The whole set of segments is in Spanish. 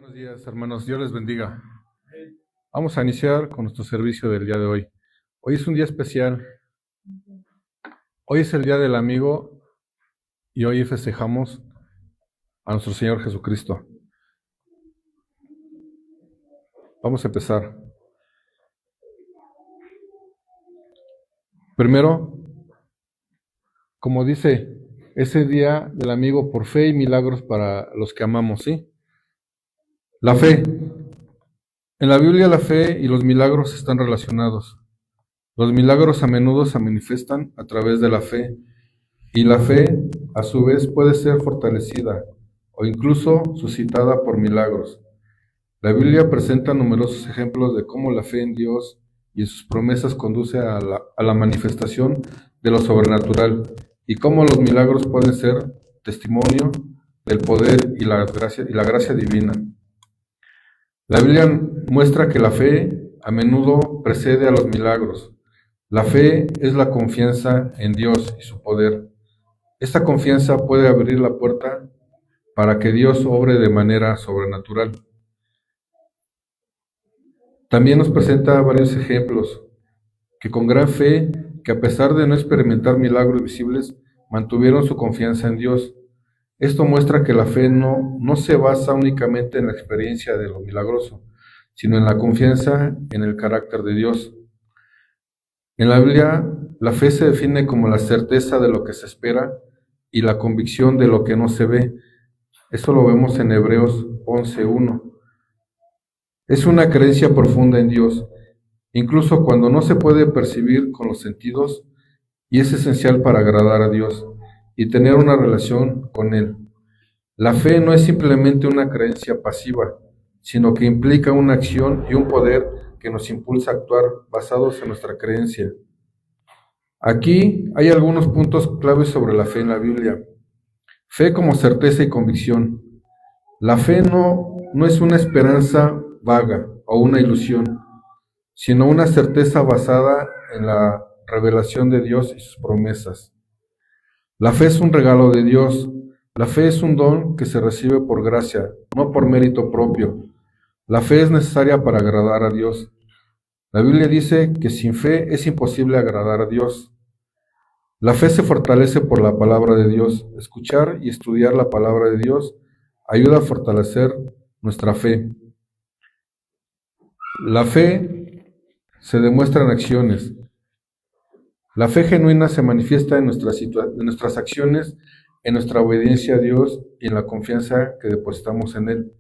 Buenos días, hermanos. Dios les bendiga. Vamos a iniciar con nuestro servicio del día de hoy. Hoy es un día especial. Hoy es el Día del Amigo y hoy festejamos a nuestro Señor Jesucristo. Vamos a empezar. Primero, como dice, ese Día del Amigo por fe y milagros para los que amamos, ¿sí? La fe. En la Biblia la fe y los milagros están relacionados. Los milagros a menudo se manifiestan a través de la fe, y la fe, a su vez, puede ser fortalecida o incluso suscitada por milagros. La Biblia presenta numerosos ejemplos de cómo la fe en Dios y en sus promesas conduce a la manifestación de lo sobrenatural, y cómo los milagros pueden ser testimonio del poder y la gracia divina. La Biblia muestra que la fe a menudo precede a los milagros. La fe es la confianza en Dios y su poder. Esta confianza puede abrir la puerta para que Dios obre de manera sobrenatural. También nos presenta varios ejemplos que con gran fe, que a pesar de no experimentar milagros visibles, mantuvieron su confianza en Dios. Esto muestra que la fe no se basa únicamente en la experiencia de lo milagroso, sino en la confianza en el carácter de Dios. En la Biblia, la fe se define como la certeza de lo que se espera y la convicción de lo que no se ve. Eso lo vemos en Hebreos 11:1. Es una creencia profunda en Dios, incluso cuando no se puede percibir con los sentidos, y es esencial para agradar a Dios y tener una relación con Él. La fe no es simplemente una creencia pasiva, sino que implica una acción y un poder que nos impulsa a actuar basados en nuestra creencia. Aquí hay algunos puntos claves sobre la fe en la Biblia. Fe como certeza y convicción. La fe no es una esperanza vaga o una ilusión, sino una certeza basada en la revelación de Dios y sus promesas. La fe es un regalo de Dios. La fe es un don que se recibe por gracia, no por mérito propio. La fe es necesaria para agradar a Dios. La Biblia dice que sin fe es imposible agradar a Dios. La fe se fortalece por la palabra de Dios. Escuchar y estudiar la palabra de Dios ayuda a fortalecer nuestra fe. La fe se demuestra en acciones. La fe genuina se manifiesta en nuestras acciones, en nuestra obediencia a Dios y en la confianza que depositamos en Él.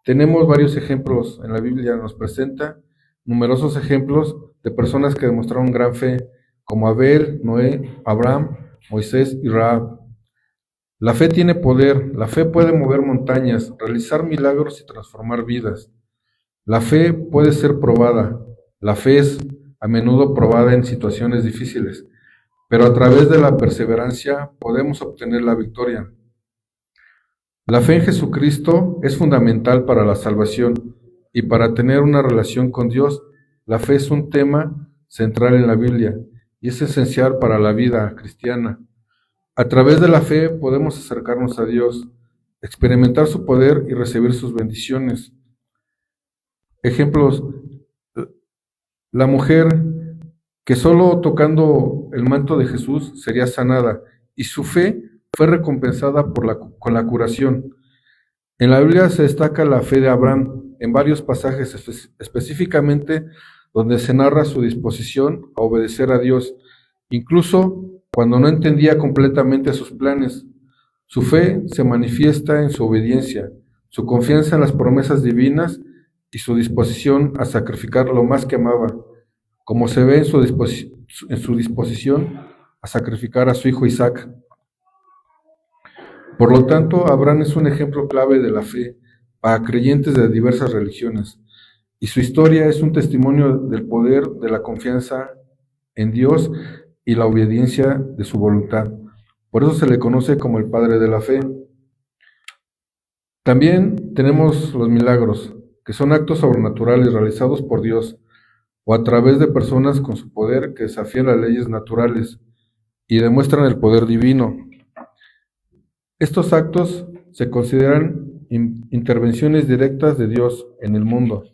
Tenemos varios ejemplos en la Biblia, nos presenta numerosos ejemplos de personas que demostraron gran fe, como Abel, Noé, Abraham, Moisés y Rahab. La fe tiene poder, la fe puede mover montañas, realizar milagros y transformar vidas. La fe puede ser probada, la fe es a menudo probada en situaciones difíciles, pero a través de la perseverancia podemos obtener la victoria. La fe en Jesucristo es fundamental para la salvación y para tener una relación con Dios. La fe es un tema central en la Biblia y es esencial para la vida cristiana. A través de la fe podemos acercarnos a Dios, experimentar su poder y recibir sus bendiciones. Ejemplos: la mujer que solo tocando el manto de Jesús sería sanada, y su fe fue recompensada con la curación. En la Biblia se destaca la fe de Abraham en varios pasajes, específicamente donde se narra su disposición a obedecer a Dios, incluso cuando no entendía completamente sus planes. Su fe se manifiesta en su obediencia, su confianza en las promesas divinas y su disposición a sacrificar lo más que amaba, como se ve en su disposición a sacrificar a su hijo Isaac. Por lo tanto, Abraham es un ejemplo clave de la fe para creyentes de diversas religiones, y su historia es un testimonio del poder de la confianza en Dios y la obediencia de su voluntad. Por eso se le conoce como el padre de la fe. También tenemos los milagros, que son actos sobrenaturales realizados por Dios o a través de personas con su poder que desafían las leyes naturales y demuestran el poder divino. Estos actos se consideran intervenciones directas de Dios en el mundo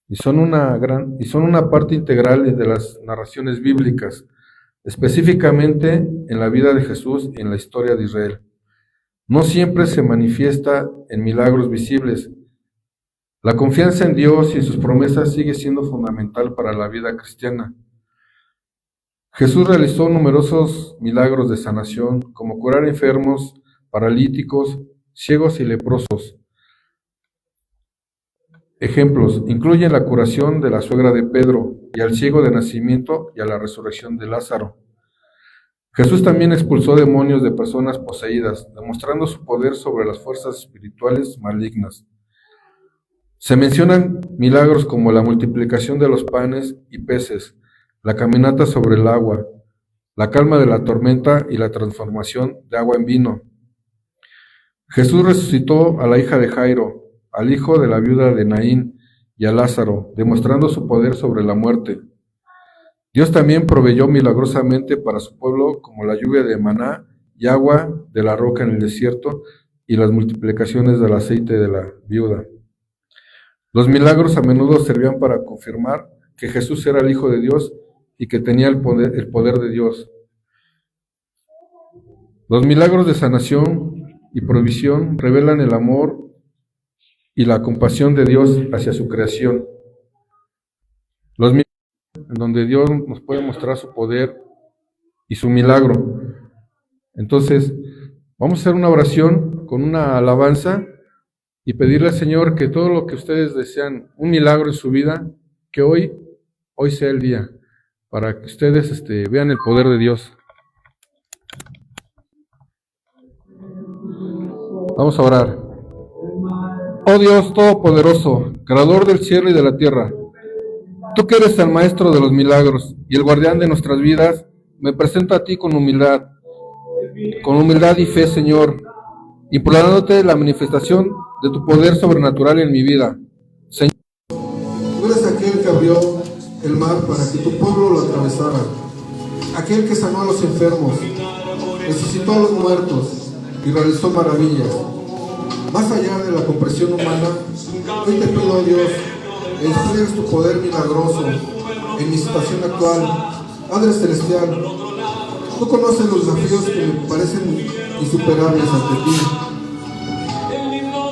y son una parte integral de las narraciones bíblicas, específicamente en la vida de Jesús y en la historia de Israel. No siempre se manifiesta en milagros visibles. La confianza en Dios y en sus promesas sigue siendo fundamental para la vida cristiana. Jesús realizó numerosos milagros de sanación, como curar enfermos, paralíticos, ciegos y leprosos. Ejemplos incluyen la curación de la suegra de Pedro y al ciego de nacimiento y a la resurrección de Lázaro. Jesús también expulsó demonios de personas poseídas, demostrando su poder sobre las fuerzas espirituales malignas. Se mencionan milagros como la multiplicación de los panes y peces, la caminata sobre el agua, la calma de la tormenta y la transformación de agua en vino. Jesús resucitó a la hija de Jairo, al hijo de la viuda de Naín y a Lázaro, demostrando su poder sobre la muerte. Dios también proveyó milagrosamente para su pueblo como la lluvia de maná y agua de la roca en el desierto y las multiplicaciones del aceite de la viuda. Los milagros a menudo servían para confirmar que Jesús era el Hijo de Dios y que tenía el poder de Dios. Los milagros de sanación y provisión revelan el amor y la compasión de Dios hacia su creación. Los milagros en donde Dios nos puede mostrar su poder y su milagro. Entonces, vamos a hacer una oración con una alabanza y pedirle al Señor que todo lo que ustedes desean, un milagro en su vida, que hoy sea el día, para que ustedes vean el poder de Dios. Vamos a orar. Oh Dios Todopoderoso, Creador del cielo y de la tierra, tú que eres el Maestro de los milagros y el guardián de nuestras vidas, me presento a ti con humildad y fe, Señor, implorándote la manifestación de tu poder sobrenatural en mi vida. Señor, tú eres aquel que abrió el mar para que tu pueblo lo atravesara, aquel que sanó a los enfermos, resucitó a los muertos y realizó maravillas. Más allá de la comprensión humana, hoy te pido, oh Dios, que despliegues tu poder milagroso en mi situación actual. Padre Celestial, tú conoces los desafíos que me parecen insuperables ante ti.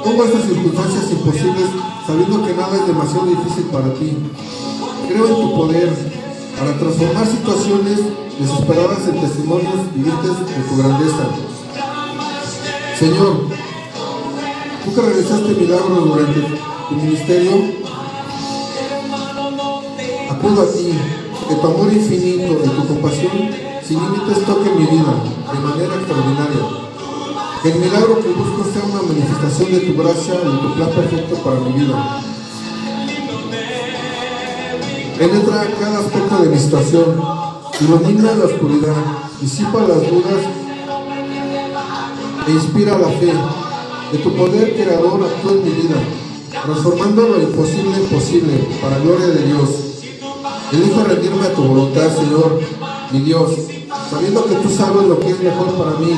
Pongo estas circunstancias imposibles sabiendo que nada es demasiado difícil para ti. Creo en tu poder para transformar situaciones desesperadas en testimonios vivientes de tu grandeza. Señor, tú que realizaste milagros durante tu ministerio, acudo a ti, que tu amor infinito y tu compasión sin límites toquen mi vida de manera extraordinaria. Que el milagro que busco sea una manifestación de tu gracia y tu plan perfecto para mi vida. Penetra cada aspecto de mi situación, ilumina la oscuridad, disipa las dudas e inspira la fe. De tu poder creador actúa en mi vida, transformando lo imposible en posible para la gloria de Dios. Elijo rendirme a tu voluntad, Señor, mi Dios, sabiendo que tú sabes lo que es mejor para mí,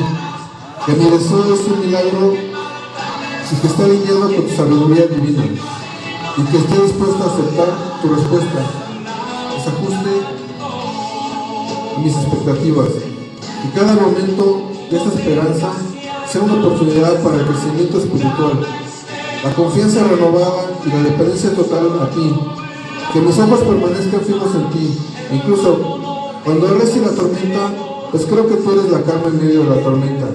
que mi deseo es un milagro y que esté alineado con tu sabiduría divina, y que esté dispuesto a aceptar tu respuesta, que se ajuste a mis expectativas, y cada momento de esta esperanza sea una oportunidad para el crecimiento espiritual, la confianza renovada y la dependencia total a ti. Que mis ojos permanezcan fijos en ti, incluso cuando arrecie la tormenta, pues creo que tú eres la calma en medio de la tormenta.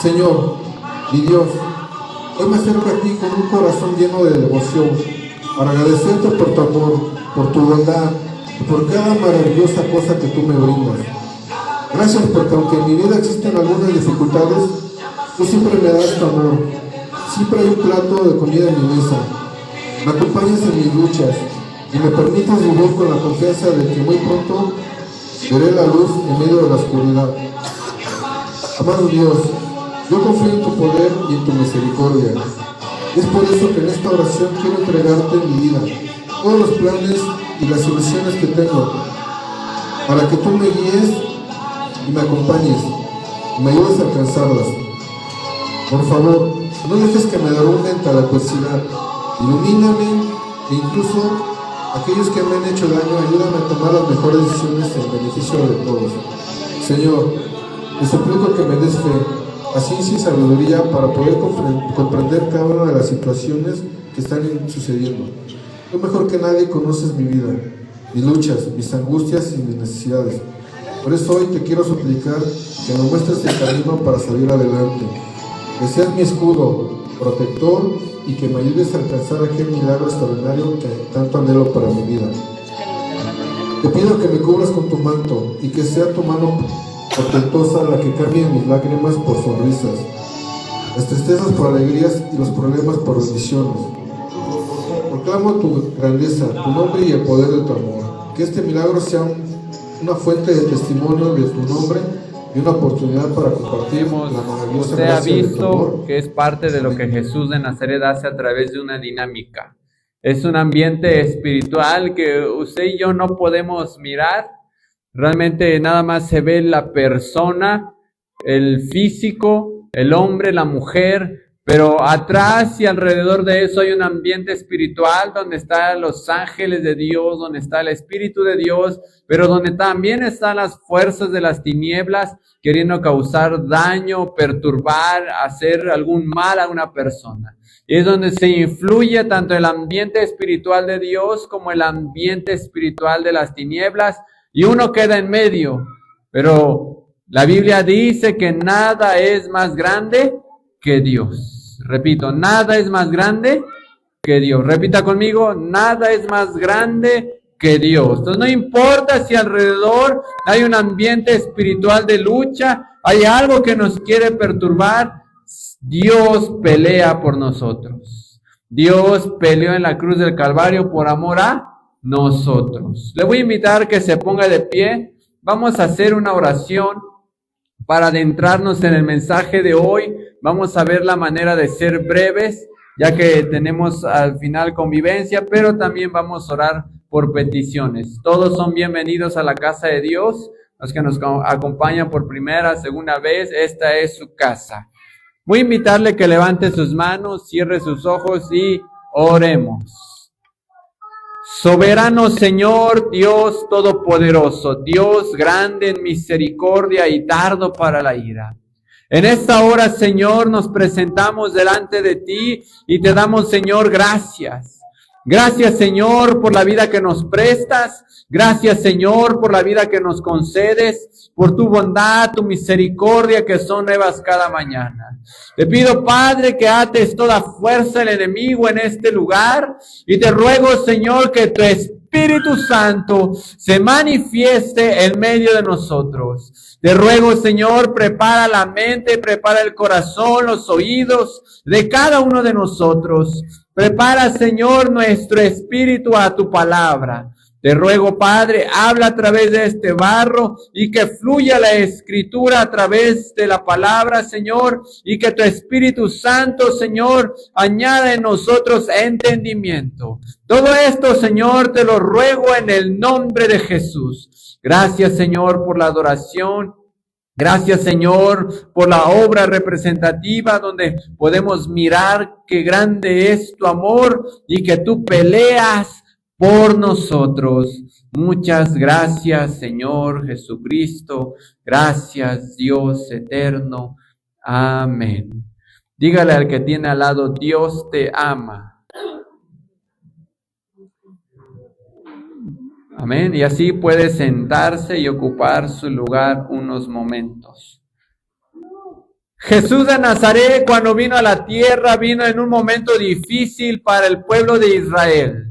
Señor, mi Dios, hoy me acerco a ti con un corazón lleno de devoción, para agradecerte por tu amor, por tu bondad y por cada maravillosa cosa que tú me brindas. Gracias porque aunque en mi vida existen algunas dificultades, tú siempre me das tu amor. Siempre hay un plato de comida en mi mesa. Me acompañas en mis luchas y me permites vivir con la confianza de que muy pronto veré la luz en medio de la oscuridad. Amado Dios, yo confío en tu poder y en tu misericordia. Es por eso que en esta oración quiero entregarte mi vida, todos los planes y las soluciones que tengo, para que tú me guíes y me acompañes y me ayudes a alcanzarlas. Por favor, No dejes que me derrumbe ante la adversidad. Ilumíname e incluso aquellos que me han hecho daño, ayúdame a tomar las mejores decisiones en beneficio de todos. Señor, te suplico que me des fe, paciencia y sabiduría para poder comprender cada una de las situaciones que están sucediendo. Tú mejor que nadie conoces mi vida, mis luchas, mis angustias y mis necesidades. Por eso hoy te quiero suplicar que me muestres el camino para salir adelante. Que seas mi escudo, protector y que me ayudes a alcanzar aquel milagro extraordinario que tanto anhelo para mi vida. Te pido que me cubras con tu manto y que sea tu mano portentosa la que cambie mis lágrimas por sonrisas, las tristezas por alegrías y los problemas por bendiciones. Proclamo tu grandeza, tu nombre y el poder de tu amor. Que este milagro sea una fuente de testimonio de tu nombre y una oportunidad para compartir la maravillosa Usted ha gracia de tu visto amor. que es parte de lo que Jesús de Nazaret hace a través de una dinámica. Es un ambiente espiritual que usted y yo no podemos mirar. Realmente nada más se ve la persona, el físico, el hombre, la mujer, pero atrás y alrededor de eso hay un ambiente espiritual donde están los ángeles de Dios, donde está el Espíritu de Dios, pero donde también están las fuerzas de las tinieblas queriendo causar daño, perturbar, hacer algún mal a una persona. Y es donde se influye tanto el ambiente espiritual de Dios como el ambiente espiritual de las tinieblas, y uno queda en medio. Pero la Biblia dice que nada es más grande que Dios. Repito, nada es más grande que Dios. Repita conmigo, nada es más grande que Dios. Entonces no importa si alrededor hay un ambiente espiritual de lucha, hay algo que nos quiere perturbar, Dios pelea por nosotros. Dios peleó en la cruz del Calvario por amor a nosotros. Le voy a invitar que se ponga de pie. Vamos a hacer una oración para adentrarnos en el mensaje de hoy. Vamos a ver la manera de ser breves, ya que tenemos al final convivencia, pero también vamos a orar por peticiones. Todos son bienvenidos a la casa de Dios. Los que nos acompañan por primera, segunda vez, esta es su casa. Voy a invitarle que levante sus manos, cierre sus ojos y oremos. Soberano Señor, Dios todopoderoso, Dios grande en misericordia y tardo para la ira. En esta hora, Señor, nos presentamos delante de ti y te damos, Señor, gracias. Gracias, Señor, por la vida que nos prestas. Gracias, Señor, por la vida que nos concedes, por tu bondad, tu misericordia que son nuevas cada mañana. Te pido, Padre, que ates toda fuerza del enemigo en este lugar y te ruego, Señor, que tu Espíritu Santo se manifieste en medio de nosotros. Te ruego, Señor, prepara la mente, prepara el corazón, los oídos de cada uno de nosotros. Prepara, Señor, nuestro espíritu a tu palabra. Te ruego, Padre, habla a través de este barro y que fluya la escritura a través de la palabra, Señor, y que tu Espíritu Santo, Señor, añada en nosotros entendimiento. Todo esto, Señor, te lo ruego en el nombre de Jesús. Gracias, Señor, por la adoración. Gracias, Señor, por la obra representativa donde podemos mirar qué grande es tu amor y que tú peleas por nosotros. Muchas gracias, Señor Jesucristo. Gracias, Dios eterno. Amén. Dígale al que tiene al lado, Dios te ama. Amén. Y así puede sentarse y ocupar su lugar unos momentos. Jesús de Nazaret, cuando vino a la tierra, vino en un momento difícil para el pueblo de Israel.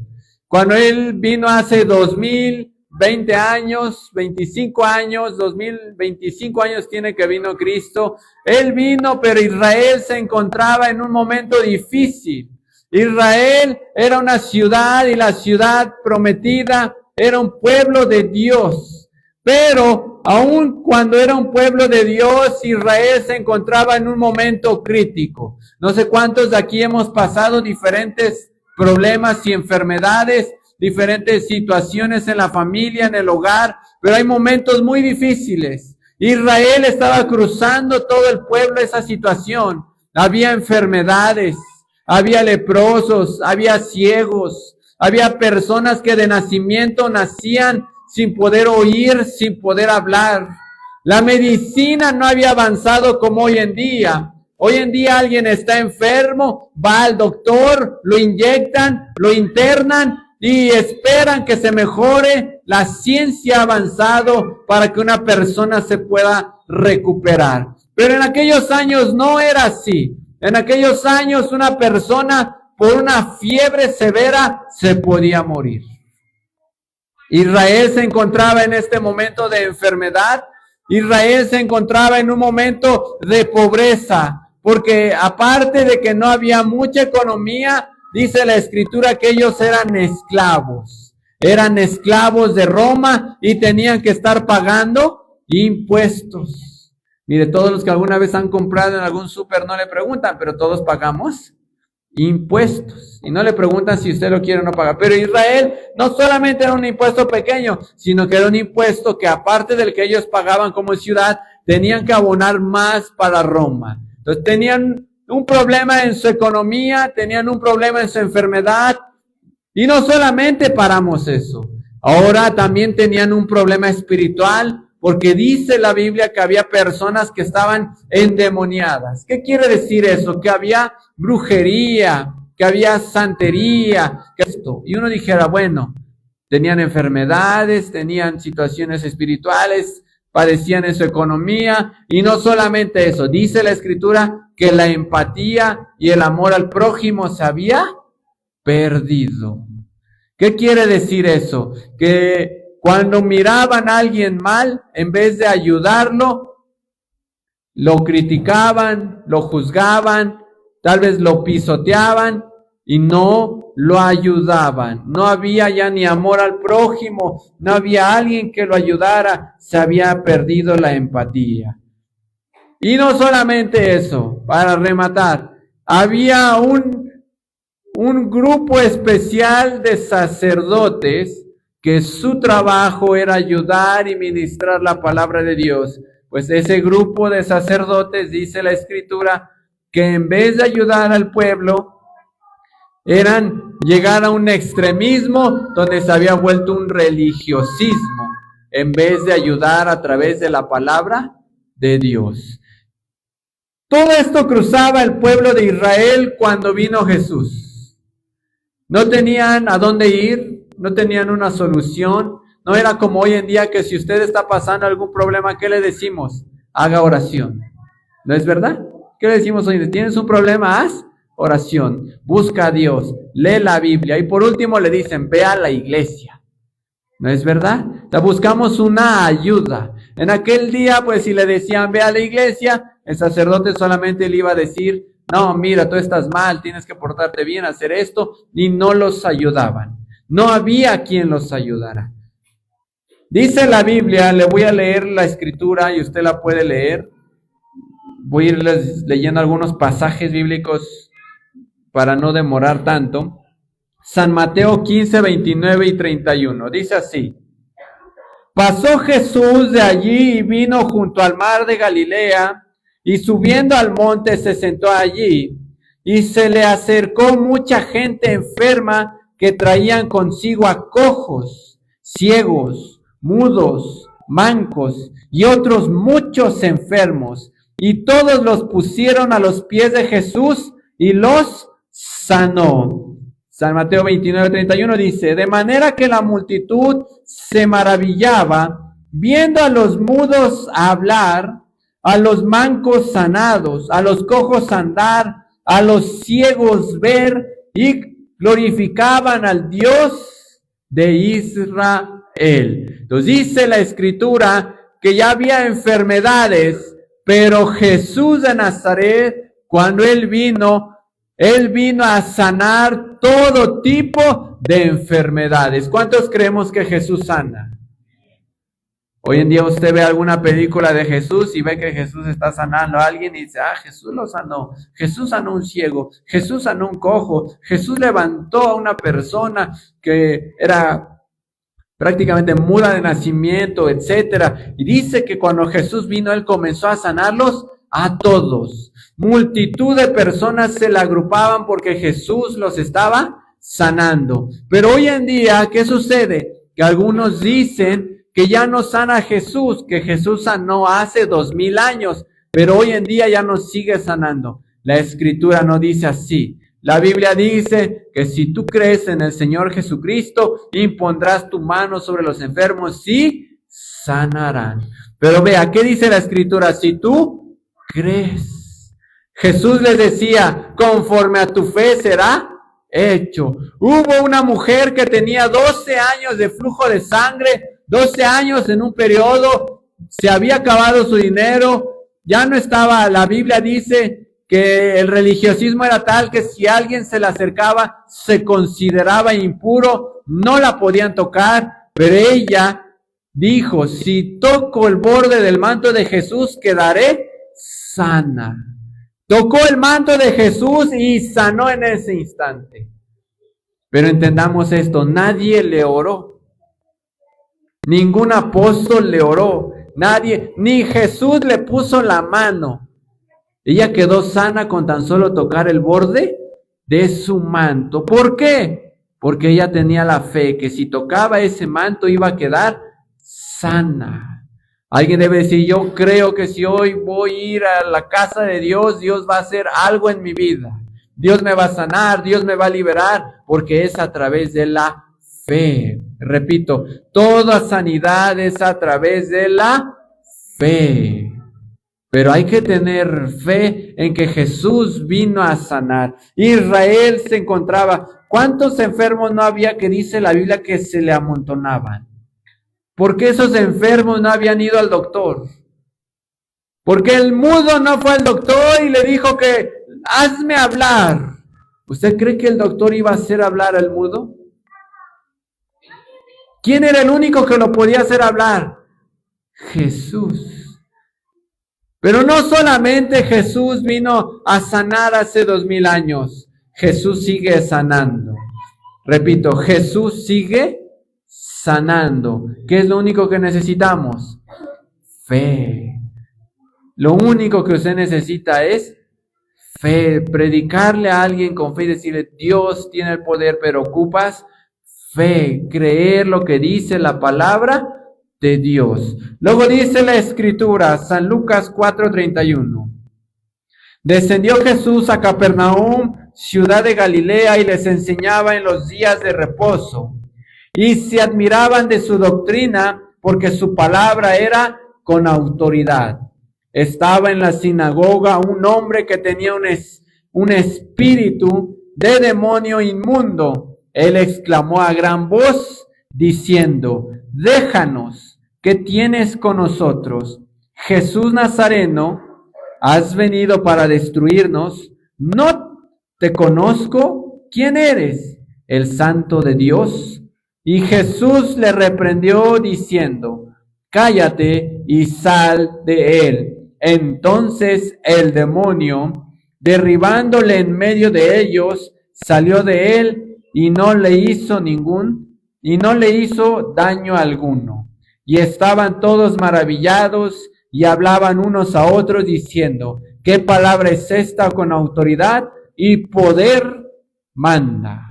Cuando Él vino hace 2020 años, 25 años, 2025 años tiene que vino Cristo. Él vino, pero Israel se encontraba en un momento difícil. Israel era una ciudad y la ciudad prometida era un pueblo de Dios. Pero aun cuando era un pueblo de Dios, Israel se encontraba en un momento crítico. No sé cuántos de aquí hemos pasado diferentes problemas y enfermedades, diferentes situaciones en la familia, en el hogar, pero hay momentos muy difíciles. Israel estaba cruzando todo el pueblo esa situación, había enfermedades, había leprosos, había ciegos, había personas que de nacimiento nacían sin poder oír, sin poder hablar. La medicina no había avanzado como hoy en día. Hoy en día alguien está enfermo, va al doctor, lo inyectan, lo internan y esperan que se mejore. La ciencia ha avanzado para que una persona se pueda recuperar. Pero en aquellos años no era así. En aquellos años una persona por una fiebre severa se podía morir. Israel se encontraba en este momento de enfermedad. Israel se encontraba en un momento de pobreza. Porque aparte de que no había mucha economía, dice la Escritura que ellos eran esclavos. Eran esclavos de Roma y tenían que estar pagando impuestos. Mire, todos los que alguna vez han comprado en algún súper no le preguntan, pero todos pagamos impuestos. Y no le preguntan si usted lo quiere o no paga. Pero Israel no solamente era un impuesto pequeño, sino que era un impuesto que aparte del que ellos pagaban como ciudad, tenían que abonar más para Roma. Entonces tenían un problema en su economía, tenían un problema en su enfermedad. Y no solamente paramos eso. Ahora también tenían un problema espiritual, porque dice la Biblia que había personas que estaban endemoniadas. ¿Qué quiere decir eso? Que había brujería, que había santería, que esto. Y uno dijera, bueno, tenían enfermedades, tenían situaciones espirituales, padecían en su economía, y no solamente eso, dice la Escritura que la empatía y el amor al prójimo se había perdido. ¿Qué quiere decir eso? Que cuando miraban a alguien mal, en vez de ayudarlo, lo criticaban, lo juzgaban, tal vez lo pisoteaban y no lo ayudaban. No había ya ni amor al prójimo, no había alguien que lo ayudara, se había perdido la empatía. Y no solamente eso, para rematar, había un grupo especial de sacerdotes que su trabajo era ayudar y ministrar la palabra de Dios. Pues ese grupo de sacerdotes, dice la Escritura, que en vez de ayudar al pueblo, llegar a un extremismo donde se había vuelto un religiosismo, en vez de ayudar a través de la palabra de Dios. Todo esto cruzaba el pueblo de Israel cuando vino Jesús. No tenían a dónde ir, no tenían una solución. No era como hoy en día que si usted está pasando algún problema, ¿qué le decimos? Haga oración. ¿No es verdad? ¿Qué le decimos hoy en día? ¿Tienes un problema? Haz oración. Busca a Dios. Lee la Biblia. Y por último le dicen, ve a la iglesia. ¿No es verdad? O sea, buscamos una ayuda. En aquel día, pues si le decían, ve a la iglesia, el sacerdote solamente le iba a decir, no, mira, tú estás mal, tienes que portarte bien, hacer esto, y no los ayudaban. No había quien los ayudara. Dice la Biblia, le voy a leer la Escritura y usted la puede leer. Voy a ir leyendo algunos pasajes bíblicos para no demorar tanto. San Mateo 15, 29 y 31. Dice así. Pasó Jesús de allí y vino junto al mar de Galilea, y subiendo al monte se sentó allí, y se le acercó mucha gente enferma que traían consigo a cojos, ciegos, mudos, mancos y otros muchos enfermos, y todos los pusieron a los pies de Jesús y los sanó. San Mateo 29, 31 dice, de manera que la multitud se maravillaba viendo a los mudos hablar, a los mancos sanados, a los cojos andar, a los ciegos ver, y glorificaban al Dios de Israel. Entonces dice la Escritura que ya había enfermedades, pero Jesús de Nazaret, cuando Él vino a sanar todo tipo de enfermedades. ¿Cuántos creemos que Jesús sana? Hoy en día usted ve alguna película de Jesús y ve que Jesús está sanando a alguien y dice, Jesús lo sanó, Jesús sanó a un ciego, Jesús sanó a un cojo, Jesús levantó a una persona que era prácticamente muda de nacimiento, etcétera. Y dice que cuando Jesús vino, Él comenzó a sanarlos a todos. multitud de personas se le agrupaban porque Jesús los estaba sanando. Pero hoy en día, ¿qué sucede? Que algunos dicen que ya no sana Jesús, que Jesús sanó hace 2000 años, pero hoy en día ya no sigue sanando. La Escritura no dice así. La Biblia dice que si tú crees en el Señor Jesucristo, impondrás tu mano sobre los enfermos y sanarán. Pero vea, ¿qué dice la Escritura? Si tú crees. Jesús les decía, conforme a tu fe será hecho. Hubo una mujer que tenía 12 años de flujo de sangre, 12 años en un periodo, se había acabado su dinero, ya no estaba, la Biblia dice que el religiosismo era tal que si alguien se le acercaba, se consideraba impuro, no la podían tocar, pero ella dijo, si toco el borde del manto de Jesús, quedaré sana. Tocó el manto de Jesús y sanó en ese instante. Pero entendamos esto, nadie le oró. Ningún apóstol le oró. Nadie, ni Jesús le puso la mano. Ella quedó sana con tan solo tocar el borde de su manto. ¿Por qué? Porque ella tenía la fe que si tocaba ese manto iba a quedar sana. Alguien debe decir, yo creo que si hoy voy a ir a la casa de Dios, Dios va a hacer algo en mi vida. Dios me va a sanar, Dios me va a liberar, porque es a través de la fe. Repito, toda sanidad es a través de la fe. Pero hay que tener fe en que Jesús vino a sanar. Israel se encontraba. ¿Cuántos enfermos no había que dice la Biblia que se le amontonaban? ¿Por qué esos enfermos no habían ido al doctor? Porque el mudo no fue al doctor y le dijo que hazme hablar. ¿Usted cree que el doctor iba a hacer hablar al mudo? ¿Quién era el único que lo podía hacer hablar? Jesús. Pero no solamente Jesús vino a sanar hace 2000 años. Jesús sigue sanando. Repito, Jesús sigue sanando. ¿Qué es lo único que necesitamos? Fe. Lo único que usted necesita es fe. Predicarle a alguien con fe y decirle, Dios tiene el poder, pero ocupas fe. Creer lo que dice la palabra de Dios. Luego dice la Escritura, San Lucas 4:31. Descendió Jesús a Capernaum, ciudad de Galilea, y les enseñaba en los días de reposo. Y se admiraban de su doctrina, porque su palabra era con autoridad. Estaba en la sinagoga un hombre que tenía un espíritu de demonio inmundo. Él exclamó a gran voz, diciendo, déjanos, ¿qué tienes con nosotros? Jesús Nazareno, ¿has venido para destruirnos? ¿No te conozco? ¿Quién eres? ¿El Santo de Dios? Y Jesús le reprendió diciendo, cállate y sal de él. Entonces el demonio, derribándole en medio de ellos, salió de él y no le hizo daño alguno. Y estaban todos maravillados y hablaban unos a otros diciendo, ¿qué palabra es esta con autoridad y poder manda?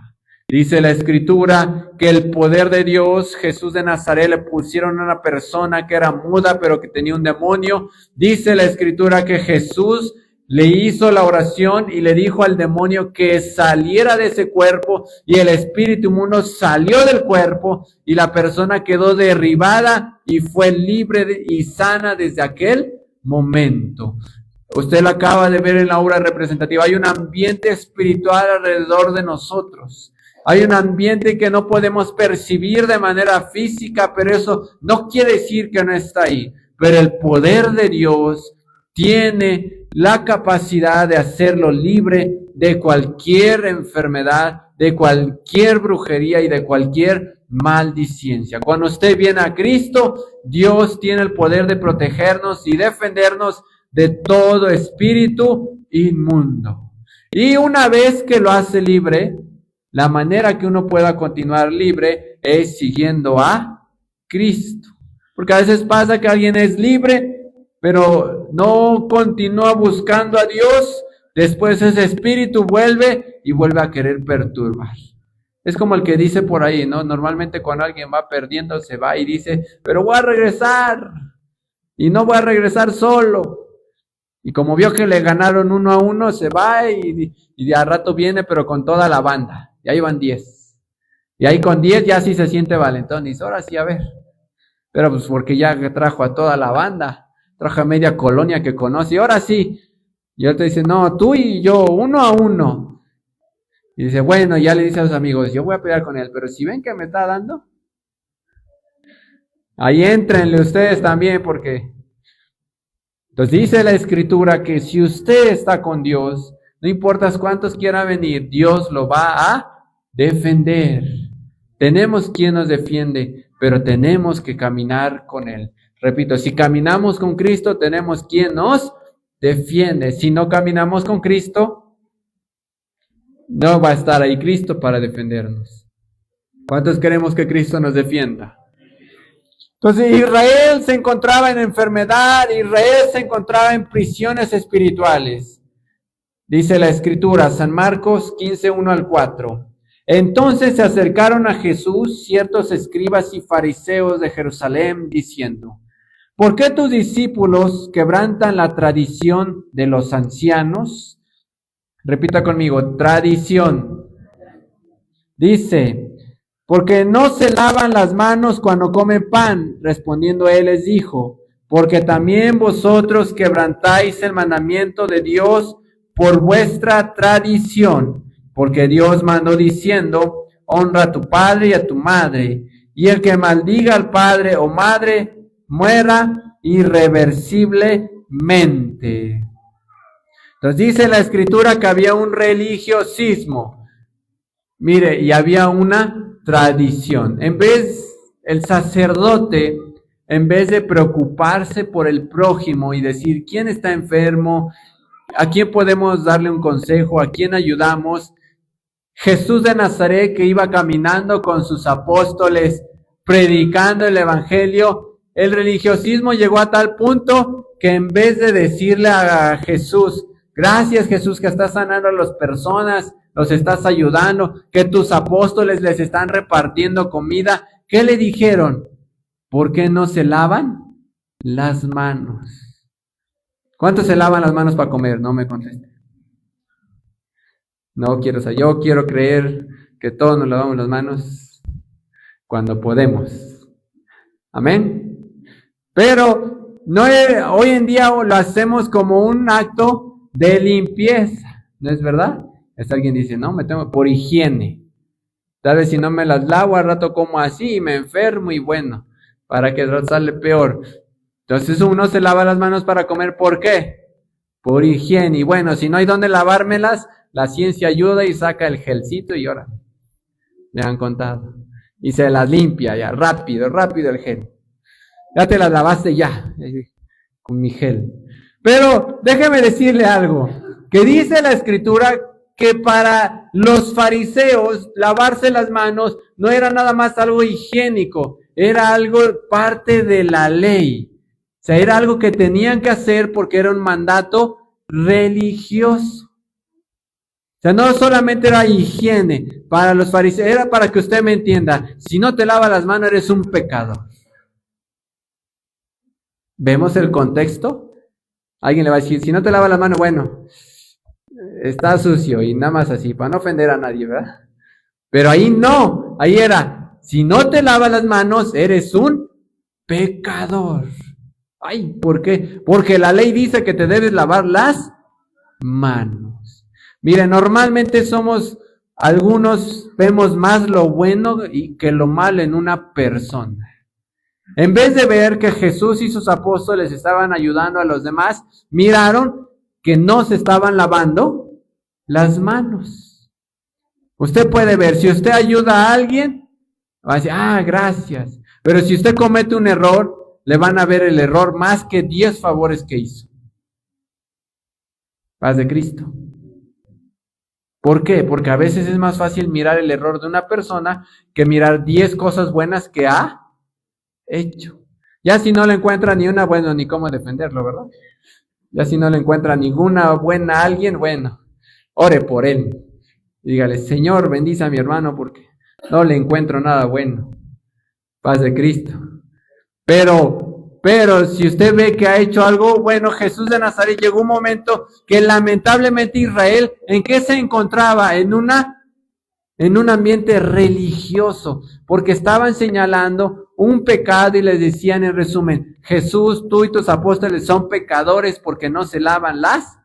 Dice la Escritura que el poder de Dios, Jesús de Nazaret, le pusieron a una persona que era muda, pero que tenía un demonio. Dice la Escritura que Jesús le hizo la oración y le dijo al demonio que saliera de ese cuerpo, y el espíritu inmundo salió del cuerpo y la persona quedó derribada y fue libre y sana desde aquel momento. Usted lo acaba de ver en la obra representativa. Hay un ambiente espiritual alrededor de nosotros. Hay un ambiente que no podemos percibir de manera física, pero eso no quiere decir que no está ahí. Pero el poder de Dios tiene la capacidad de hacerlo libre de cualquier enfermedad, de cualquier brujería y de cualquier maldicencia. Cuando usted viene a Cristo, Dios tiene el poder de protegernos y defendernos de todo espíritu inmundo. Y una vez que lo hace libre, la manera que uno pueda continuar libre es siguiendo a Cristo. Porque a veces pasa que alguien es libre, pero no continúa buscando a Dios, después ese espíritu vuelve y vuelve a querer perturbar. Es como el que dice por ahí, ¿no? Normalmente cuando alguien va perdiendo, se va y dice, pero voy a regresar, y no voy a regresar solo. Y como vio que le ganaron 1-1, se va y de a rato viene, pero con toda la banda. Y ahí van 10. Y ahí con 10 ya sí se siente valentón. Y dice, ahora sí, a ver. Pero pues porque ya trajo a toda la banda, trajo a media colonia que conoce, y ahora sí. Y otro dice, no, tú y yo, 1-1. Y dice, bueno, ya le dice a los amigos, yo voy a pelear con él, pero si ven que me está dando, ahí éntrenle ustedes también, porque... Entonces dice la Escritura que si usted está con Dios, no importa cuántos quieran venir, Dios lo va a defender. Tenemos quien nos defiende, pero tenemos que caminar con Él. Repito, si caminamos con Cristo, tenemos quien nos defiende. Si no caminamos con Cristo, no va a estar ahí Cristo para defendernos. ¿Cuántos queremos que Cristo nos defienda? Entonces Israel se encontraba en enfermedad, Israel se encontraba en prisiones espirituales. Dice la Escritura, San Marcos 15, 1-4. Entonces se acercaron a Jesús ciertos escribas y fariseos de Jerusalén, diciendo, ¿por qué tus discípulos quebrantan la tradición de los ancianos? Repita conmigo, tradición. Dice, porque no se lavan las manos cuando comen pan. Respondiendo él les dijo, porque también vosotros quebrantáis el mandamiento de Dios por vuestra tradición. Porque Dios mandó diciendo, honra a tu padre y a tu madre, y el que maldiga al padre o madre, muera irreversiblemente. Entonces dice la Escritura que había un religiosismo. Mire, y había una tradición. El sacerdote, en vez de preocuparse por el prójimo y decir quién está enfermo, a quién podemos darle un consejo, a quién ayudamos, Jesús de Nazaret, que iba caminando con sus apóstoles, predicando el evangelio, el religiosismo llegó a tal punto que en vez de decirle a Jesús, gracias Jesús que estás sanando a las personas, los estás ayudando, que tus apóstoles les están repartiendo comida, ¿qué le dijeron? ¿Por qué no se lavan las manos? ¿Cuántos se lavan las manos para comer? No me conteste. No quiero, yo quiero creer que todos nos lavamos las manos cuando podemos. Amén. Pero no, hoy en día lo hacemos como un acto de limpieza, ¿no es verdad? Alguien dice, no, me tengo por higiene. Tal vez si no me las lavo al rato como así y me enfermo y bueno, para que sale peor. Entonces uno se lava las manos para comer, ¿por qué? Por higiene. Y bueno, si no hay dónde lavármelas, la ciencia ayuda y saca el gelcito y ahora me han contado. Y se las limpia ya, rápido el gel. Ya te las lavaste ya, con mi gel. Pero déjeme decirle algo, que dice la Escritura que para los fariseos lavarse las manos no era nada más algo higiénico, era algo parte de la ley. O sea, era algo que tenían que hacer porque era un mandato religioso. O sea, no solamente era higiene para los fariseos, era para que usted me entienda, si no te lavas las manos eres un pecador. ¿Vemos el contexto? Alguien le va a decir, si no te lavas las manos, bueno, está sucio y nada más así, para no ofender a nadie, ¿verdad? Pero ahí no, ahí era, si no te lavas las manos, eres un pecador. Ay, ¿por qué? Porque la ley dice que te debes lavar las manos. Mire, normalmente algunos vemos más lo bueno que lo malo en una persona. En vez de ver que Jesús y sus apóstoles estaban ayudando a los demás, miraron que no se estaban lavando las manos. Usted puede ver, si usted ayuda a alguien, va a decir, gracias. Pero si usted comete un error, le van a ver el error más que 10 favores que hizo. Paz de Cristo. ¿Por qué? Porque a veces es más fácil mirar el error de una persona que mirar 10 cosas buenas que ha hecho. Ya si no le encuentra ni una, bueno, ni cómo defenderlo, ¿verdad? Ya si no le encuentra ninguna buena a alguien, bueno, ore por él. Dígale, Señor, bendice a mi hermano porque no le encuentro nada bueno. Paz de Cristo. Pero si usted ve que ha hecho algo bueno, Jesús de Nazaret llegó un momento que lamentablemente Israel, ¿en qué se encontraba? En un ambiente religioso, porque estaban señalando un pecado y les decían en resumen, Jesús, tú y tus apóstoles son pecadores porque no se lavan las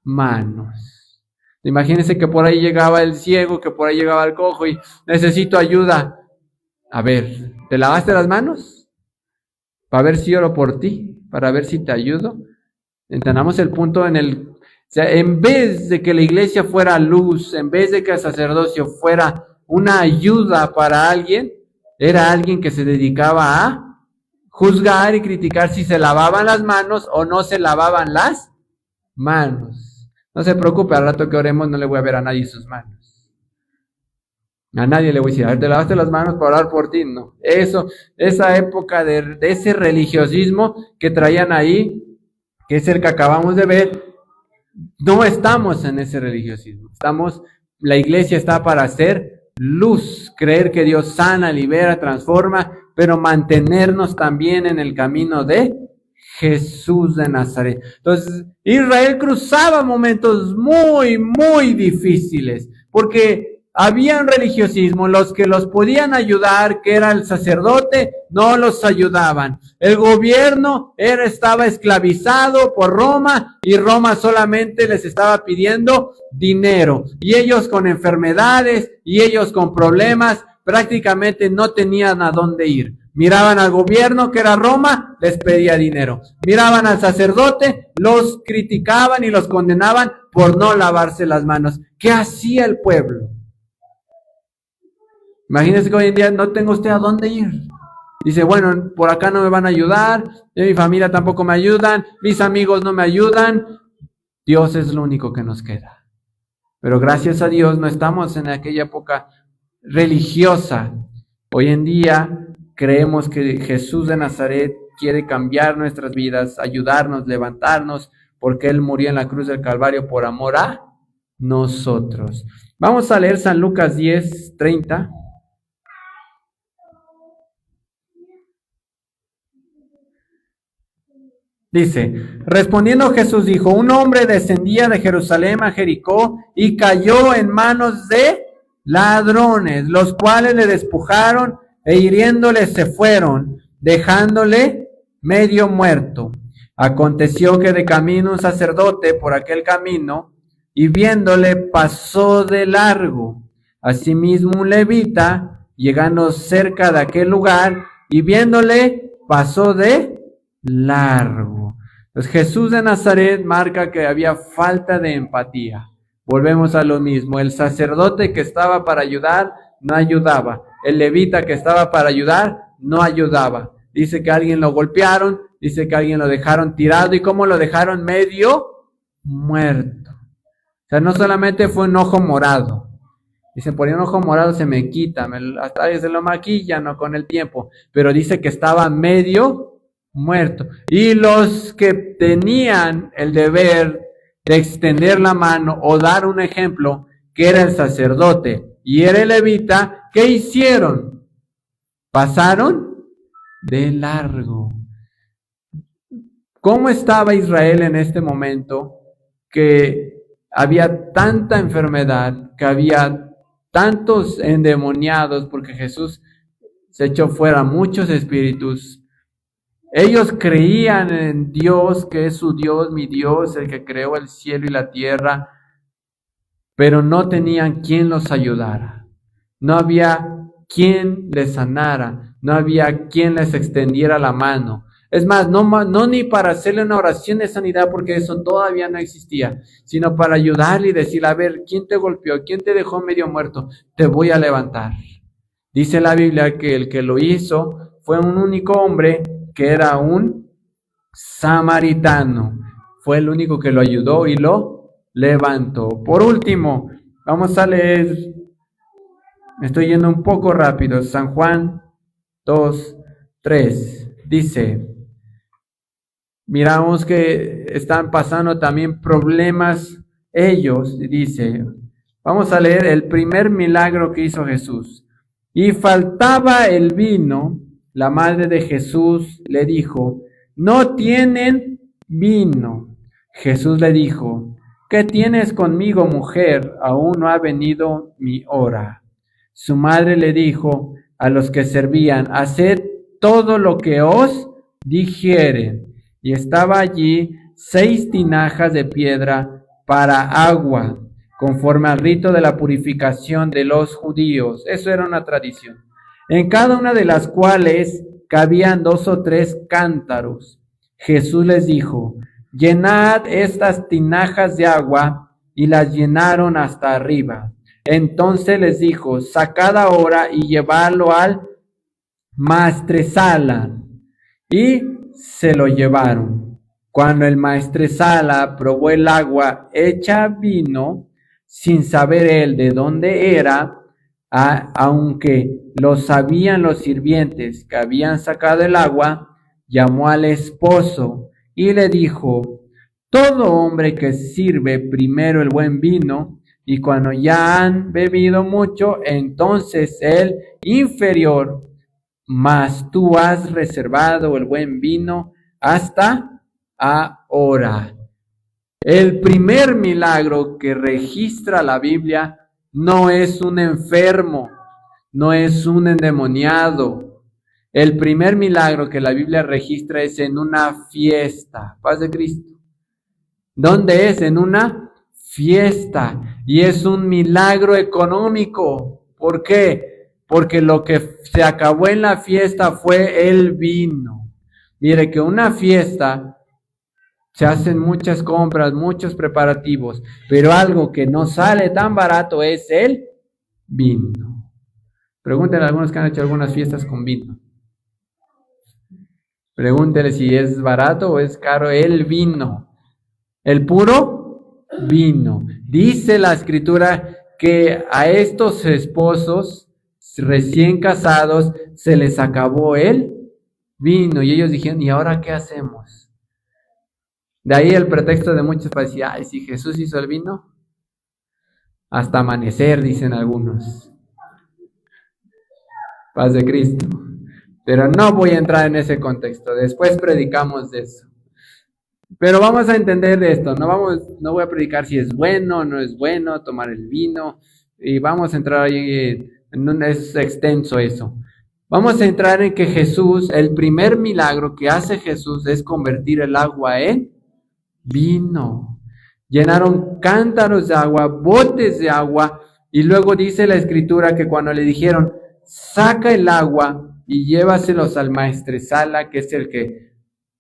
manos. Imagínense que por ahí llegaba el ciego, que por ahí llegaba el cojo y necesito ayuda. A ver, ¿te lavaste las manos? Para ver si oro por ti, para ver si te ayudo. Entendamos el punto o sea, en vez de que la iglesia fuera luz, en vez de que el sacerdocio fuera una ayuda para alguien, era alguien que se dedicaba a juzgar y criticar si se lavaban las manos o no se lavaban las manos. No se preocupe, al rato que oremos no le voy a ver a nadie sus manos. A nadie le voy a decir, a ver, ¿te lavaste las manos para orar por ti? No. Esa época de ese religiosismo que traían ahí, que es el que acabamos de ver, no estamos en ese religiosismo. La iglesia está para hacer luz, creer que Dios sana, libera, transforma, pero mantenernos también en el camino de Jesús de Nazaret. Entonces, Israel cruzaba momentos muy, muy difíciles, porque había un religiosismo, los que los podían ayudar, que era el sacerdote, no los ayudaban. El gobierno estaba esclavizado por Roma y Roma solamente les estaba pidiendo dinero. Y ellos con enfermedades y ellos con problemas prácticamente no tenían a dónde ir. Miraban al gobierno, que era Roma, les pedía dinero. Miraban al sacerdote, los criticaban y los condenaban por no lavarse las manos. ¿Qué hacía el pueblo? Imagínense que hoy en día no tengo usted a dónde ir. Dice, bueno, por acá no me van a ayudar, mi familia tampoco me ayudan, mis amigos no me ayudan. Dios es lo único que nos queda. Pero gracias a Dios no estamos en aquella época religiosa. Hoy en día creemos que Jesús de Nazaret quiere cambiar nuestras vidas, ayudarnos, levantarnos, porque Él murió en la cruz del Calvario por amor a nosotros. Vamos a leer San Lucas 10:30. Dice, respondiendo Jesús dijo, un hombre descendía de Jerusalén a Jericó y cayó en manos de ladrones, los cuales le despojaron e hiriéndole se fueron, dejándole medio muerto. Aconteció que de camino un sacerdote por aquel camino y viéndole pasó de largo. Asimismo un levita, llegando cerca de aquel lugar y viéndole pasó de largo. Entonces Jesús de Nazaret marca que había falta de empatía. Volvemos a lo mismo. El sacerdote que estaba para ayudar, no ayudaba. El levita que estaba para ayudar, no ayudaba. Dice que a alguien lo golpearon, dice que a alguien lo dejaron tirado. ¿Y cómo lo dejaron? Medio muerto. O sea, no solamente fue un ojo morado. Dicen, por ahí un ojo morado se me quita, hasta se lo maquillan, ¿no? Con el tiempo. Pero dice que estaba medio muerto. Y los que tenían el deber de extender la mano o dar un ejemplo, que era el sacerdote y era el levita, ¿qué hicieron? Pasaron de largo. ¿Cómo estaba Israel en este momento? Que había tanta enfermedad, que había tantos endemoniados, porque Jesús se echó fuera muchos espíritus. Ellos creían en Dios, que es su Dios, mi Dios, el que creó el cielo y la tierra, pero no tenían quien los ayudara. No había quien les sanara, no había quien les extendiera la mano. Es más, no ni para hacerle una oración de sanidad, porque eso todavía no existía, sino para ayudarle y decirle, a ver, ¿quién te golpeó? ¿Quién te dejó medio muerto? Te voy a levantar. Dice la Biblia que el que lo hizo fue un único hombre, que era un samaritano. Fue el único que lo ayudó y lo levantó. Por último, vamos a leer, me estoy yendo un poco rápido, San Juan 2:3. dice, miramos que están pasando también problemas ellos, dice, vamos a leer el primer milagro que hizo Jesús. Y faltaba el vino, la madre de Jesús le dijo, no tienen vino. Jesús le dijo, ¿qué tienes conmigo, mujer? Aún no ha venido mi hora. Su madre le dijo a los que servían, haced todo lo que os dijeren. Y estaba allí 6 tinajas de piedra para agua, conforme al rito de la purificación de los judíos. Eso era una tradición. En cada una de las cuales cabían 2 o 3 cántaros. Jesús les dijo, llenad estas tinajas de agua, y las llenaron hasta arriba. Entonces les dijo, sacad ahora y llevadlo al maestresala. Y se lo llevaron. Cuando el maestresala probó el agua hecha vino, sin saber él de dónde era, aunque lo sabían los sirvientes que habían sacado el agua, llamó al esposo y le dijo, todo hombre que sirve primero el buen vino, y cuando ya han bebido mucho, entonces el inferior, mas tú has reservado el buen vino hasta ahora. El primer milagro que registra la Biblia no es un enfermo, no es un endemoniado. El primer milagro que la Biblia registra es en una fiesta. Paz de Cristo. ¿Dónde es? En una fiesta. Y es un milagro económico. ¿Por qué? Porque lo que se acabó en la fiesta fue el vino. Mire que una fiesta se hacen muchas compras, muchos preparativos, pero algo que no sale tan barato es el vino. Pregúntenle a algunos que han hecho algunas fiestas con vino. Pregúntenle si es barato o es caro el vino. El puro vino. Dice la Escritura que a estos esposos recién casados se les acabó el vino y ellos dijeron, ¿y ahora qué hacemos? De ahí el pretexto de muchos para decir, ay, si Jesús hizo el vino, hasta amanecer, dicen algunos. Paz de Cristo. Pero no voy a entrar en ese contexto, después predicamos de eso. Pero vamos a entender de esto, no voy a predicar si es bueno o no es bueno tomar el vino, y vamos a entrar ahí, es extenso eso. Vamos a entrar en que Jesús, el primer milagro que hace Jesús es convertir el agua en vino. Llenaron cántaros de agua, botes de agua, y luego dice la Escritura que cuando le dijeron, saca el agua y llévaselos al maestresala, que es el que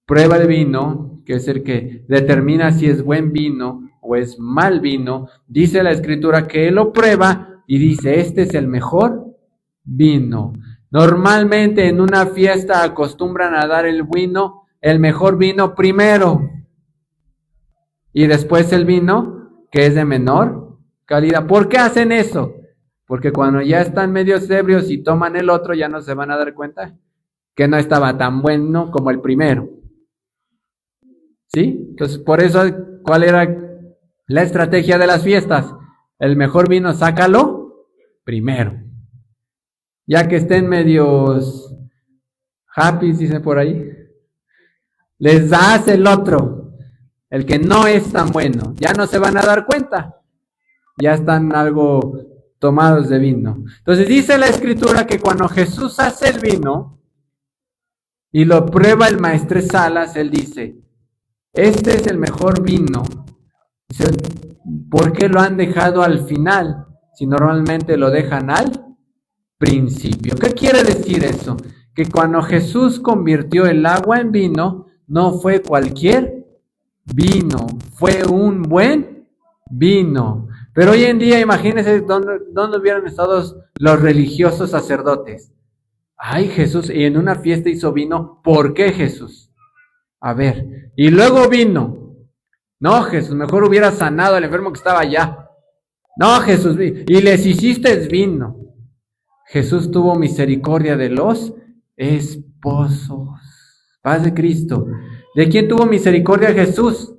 prueba el vino, que es el que determina si es buen vino o es mal vino, dice la Escritura que él lo prueba y dice, este es el mejor vino. Normalmente en una fiesta acostumbran a dar el mejor vino primero, y después el vino que es de menor calidad. ¿Por qué hacen eso? Porque cuando ya están medio ebrios y toman el otro, ya no se van a dar cuenta que no estaba tan bueno como el primero. ¿Sí? Entonces, por eso, ¿cuál era la estrategia de las fiestas? El mejor vino, sácalo primero. Ya que estén medios happy, dice por ahí, les das el otro. El que no es tan bueno, ya no se van a dar cuenta, ya están algo tomados de vino. Entonces dice la Escritura que cuando Jesús hace el vino y lo prueba el maestresalas, él dice, este es el mejor vino. Dice, ¿por qué lo han dejado al final si normalmente lo dejan al principio? ¿Qué quiere decir eso? Que cuando Jesús convirtió el agua en vino, no fue cualquier vino, fue un buen vino. Pero hoy en día, imagínense dónde hubieran estado los religiosos sacerdotes. Ay, Jesús, y en una fiesta hizo vino. ¿Por qué, Jesús? A ver, y luego vino. No, Jesús, mejor hubiera sanado al enfermo que estaba allá. No, Jesús, y les hiciste vino. Jesús tuvo misericordia de los esposos. Paz de Cristo. ¿De quién tuvo misericordia Jesús?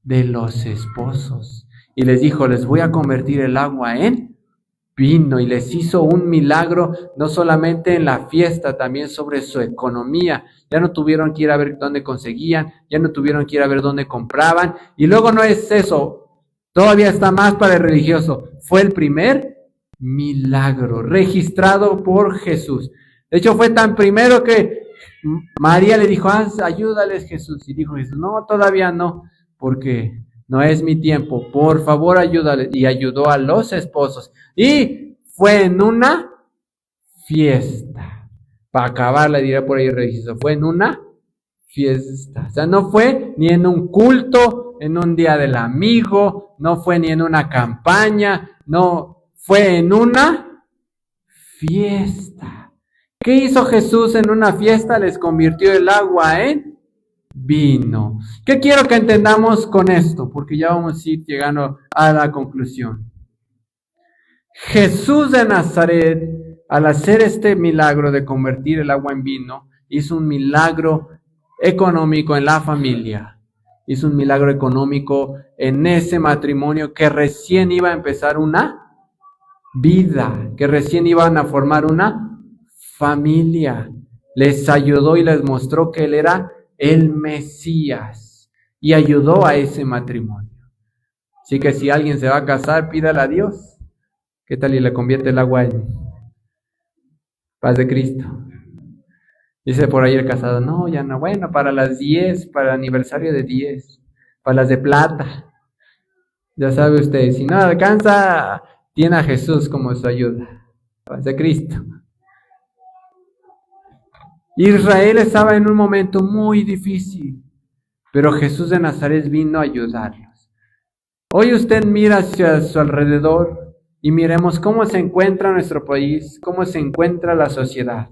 De los esposos. Y les dijo, les voy a convertir el agua en vino. Y les hizo un milagro, no solamente en la fiesta, también sobre su economía. Ya no tuvieron que ir a ver dónde conseguían, ya no tuvieron que ir a ver dónde compraban. Y luego no es eso, todavía está más para el religioso. Fue el primer milagro registrado por Jesús. De hecho, fue tan primero que María le dijo, ayúdales Jesús. Y dijo Jesús, no, todavía no, porque no es mi tiempo. Por favor, ayúdales. Y ayudó a los esposos. Y fue en una fiesta. Para acabarla, diré por ahí religioso. Fue en una fiesta. O sea, no fue ni en un culto, en un día del amigo, no fue ni en una campaña, no, fue en una fiesta. ¿Qué hizo Jesús en una fiesta? Les convirtió el agua en vino. ¿Qué quiero que entendamos con esto? Porque ya vamos a ir llegando a la conclusión. Jesús de Nazaret, al hacer este milagro de convertir el agua en vino, hizo un milagro económico en la familia. Hizo un milagro económico en ese matrimonio que recién iba a empezar una vida, que recién iban a formar una familia. Les ayudó y les mostró que Él era el Mesías y ayudó a ese matrimonio. Así que si alguien se va a casar, pídale a Dios. ¿Qué tal y le convierte el agua en paz de Cristo? Dice por ahí el casado, no, ya no, bueno, para las 10, para el aniversario de 10, para las de plata. Ya sabe usted, si no alcanza, tiene a Jesús como su ayuda. Paz de Cristo. Israel estaba en un momento muy difícil, pero Jesús de Nazaret vino a ayudarlos. Hoy usted mira hacia su alrededor y miremos cómo se encuentra nuestro país, cómo se encuentra la sociedad.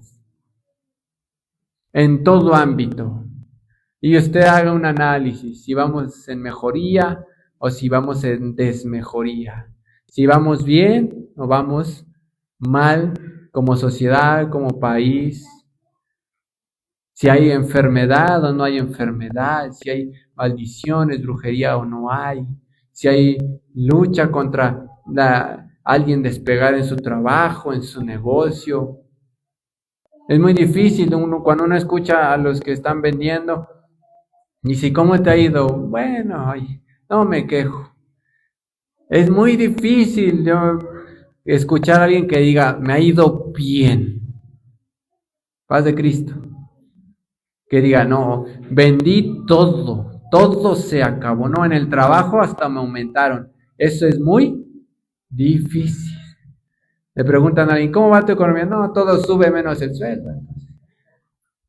En todo ámbito. Y usted haga un análisis, si vamos en mejoría o si vamos en desmejoría. Si vamos bien o vamos mal como sociedad, como país. Si hay enfermedad o no hay enfermedad, si hay maldiciones, brujería o no hay. Si hay lucha contra alguien despegar en su trabajo, en su negocio. Es muy difícil cuando uno escucha a los que están vendiendo. Y si, ¿cómo te ha ido? Bueno, ay, no me quejo. Es muy difícil escuchar a alguien que diga, me ha ido bien. Paz de Cristo. Que diga, no, vendí todo se acabó. No, en el trabajo hasta me aumentaron. Eso es muy difícil. Le preguntan a alguien, ¿cómo va tu economía? No, todo sube menos el sueldo.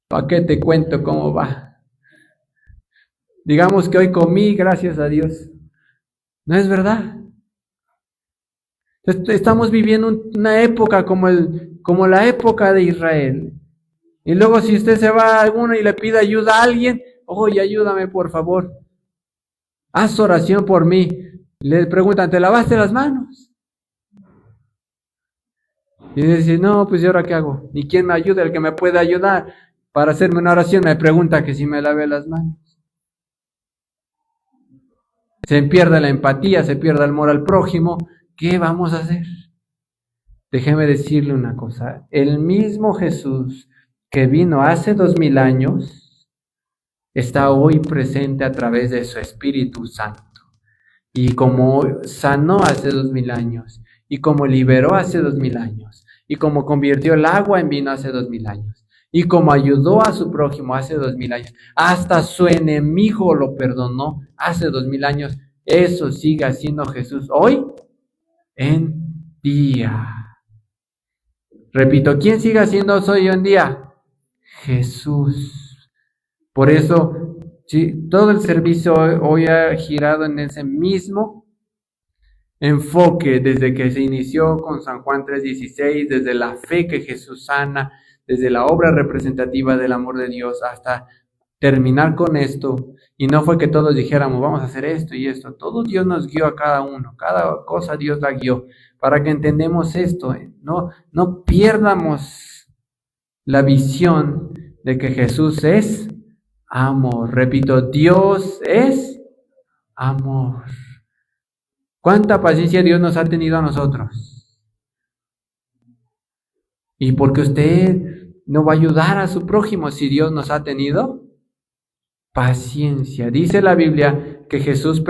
¿Para qué te cuento cómo va? Digamos que hoy comí, gracias a Dios. No es verdad. Estamos viviendo una época como la época de Israel. Y luego si usted se va a alguno y le pide ayuda a alguien, oye, ayúdame por favor. Haz oración por mí. Le preguntan, ¿te lavaste las manos? Y dice, no, pues ¿y ahora qué hago? ¿Y quién me ayuda? El que me puede ayudar para hacerme una oración me pregunta que si me lavé las manos. Se pierde la empatía, se pierde el amor al prójimo. ¿Qué vamos a hacer? Déjeme decirle una cosa. El mismo Jesús que vino hace 2000 años está hoy presente a través de su Espíritu Santo. Y como sanó hace 2000 años, y como liberó hace 2000 años, y como convirtió el agua en vino hace 2000 años, y como ayudó a su prójimo hace 2000 años, hasta su enemigo lo perdonó hace 2000 años, eso sigue haciendo Jesús hoy en día. Repito, ¿quién sigue haciendo eso hoy en día? Jesús. Por eso, sí, todo el servicio hoy ha girado en ese mismo enfoque desde que se inició con San Juan 3:16, desde la fe que Jesús sana, desde la obra representativa del amor de Dios hasta terminar con esto. Y no fue que todos dijéramos, vamos a hacer esto y esto. Todo Dios nos guió a cada uno, cada cosa Dios la guió, para que entendamos esto. No pierdamos la visión de que Jesús es amor. Repito, Dios es amor. ¿Cuánta paciencia Dios nos ha tenido a nosotros? ¿Y por qué usted no va a ayudar a su prójimo si Dios nos ha tenido paciencia? Dice la Biblia que Jesús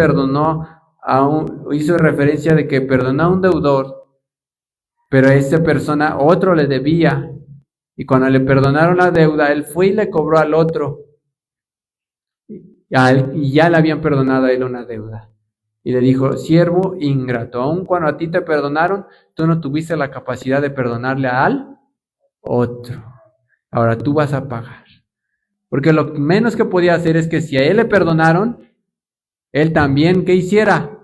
hizo referencia de que perdonó a un deudor, pero a esa persona otro le debía. Y cuando le perdonaron la deuda, él fue y le cobró al otro. Y ya le habían perdonado a él una deuda. Y le dijo, siervo ingrato, aun cuando a ti te perdonaron, tú no tuviste la capacidad de perdonarle al otro. Ahora tú vas a pagar. Porque lo menos que podía hacer es que si a él le perdonaron, él también, ¿qué hiciera?